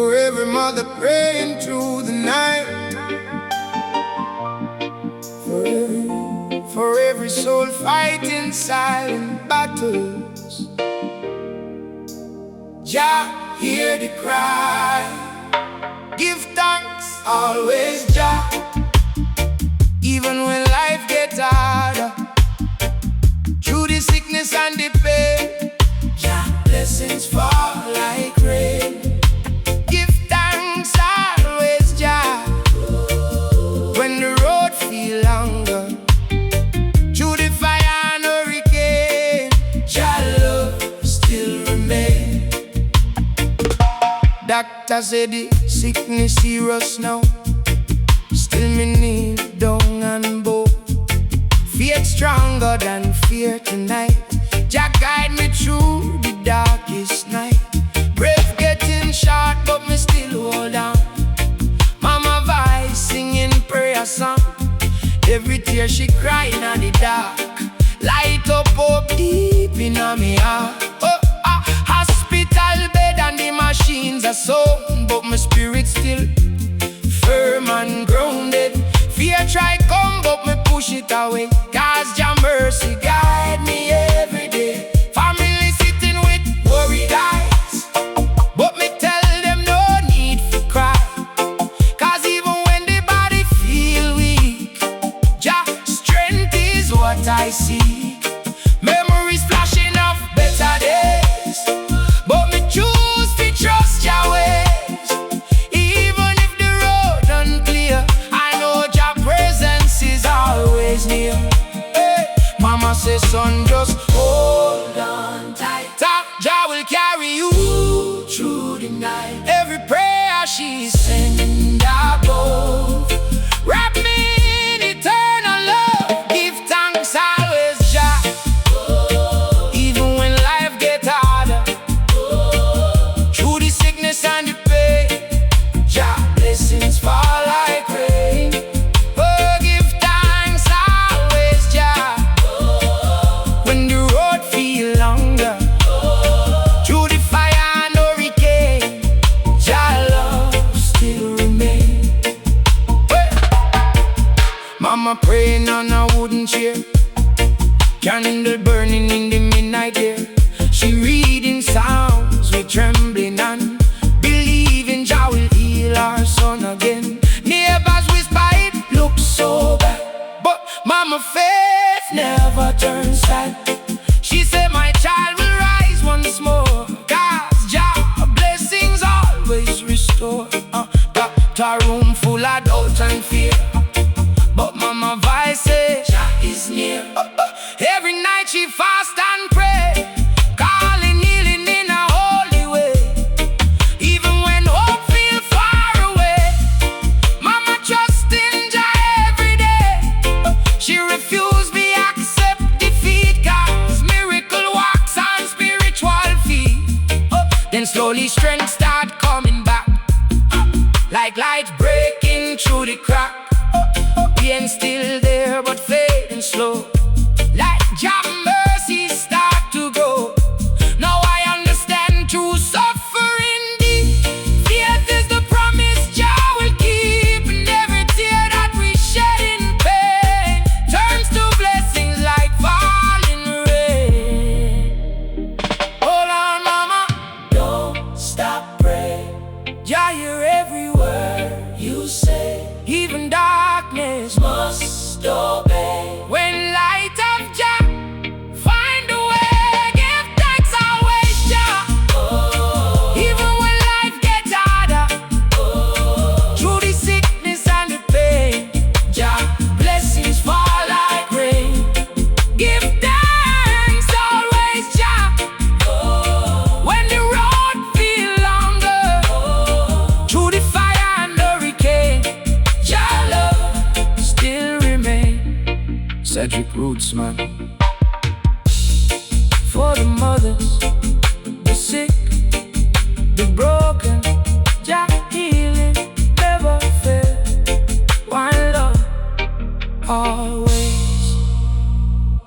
For every mother praying through the night, for every soul fighting silent battles, Jah, hear the cry. Give thanks, always Jah. Even when life gets harder, through the sickness and the pain, Jah, blessings fall like rain. Give thanks, always Jah. When the road feel longer, through the fire and hurricane, Jah love still remain. Doctor said the sickness serious now, still me kneel down and bow. Faith stronger than fear tonight. Jah guide me through the darkest night. Breath getting short, but me still hold on. Mama voice singing prayer song. Every tear she crying in the dark, light up hope deep in me heart. Oh, hospital bed and the machines are so, but my spirit still firm and grounded. Fear try come, but me push it away, cause Jah mercy guide me every day. Family sitting with worried eyes, but me tell them no need to cry, cause even when the body feel weak, Jah strength is what I seek. Memories flashing of better days, but me choose to trust Jah ways. Even if the road unclear, I know Jah presence is always near. Hey, Mama says, son, just hold on tight. Jah will carry you through the night. Every prayer she send above, wrap me in eternal love. Give thanks always Jah, even when life get harder. Through the sickness and the pain, Jah blessings fall like rain. Oh, give thanks always Jah. When the road feel longer, through the fire and hurricane, Jah love still remain. Hey. Mama praying on a wooden chair, candle burning in the midnight air. She reading psalms with trembling and believing Jah will heal our son again. Neighbors whisper it looks so bad, but Mama faith never turns sad. She said my child will rise once more, cause Jah blessings always restore. Got a room full of doubt and fear, but Mama voice says Jah is near. Every night she fast and pray, calling healing in a holy way. Even when hope feel far away, Mama trust in Jah every day. She refuse be accept defeat, cause miracle walks on spiritual feet. Then slowly strength start coming back, like light breaking through the crack. Pain still there but fading slow, like Jah mercy start to grow. Now I understand true suffering deep. Faith is the promise Jah will keep, and every tear that we shed in pain turns to blessings like falling rain. Hold on, Mama, don't stop praying. Jah hear every word you say, even darkness must obey. When light of Jah find a way, give thanks always Jah. Even when life gets harder, through the sickness and the pain, Jah blessings fall like rain. Give thanks always Jah. When the road feel longer, through the fire and hurricane, Jah love still remain. Cedric Rootsman.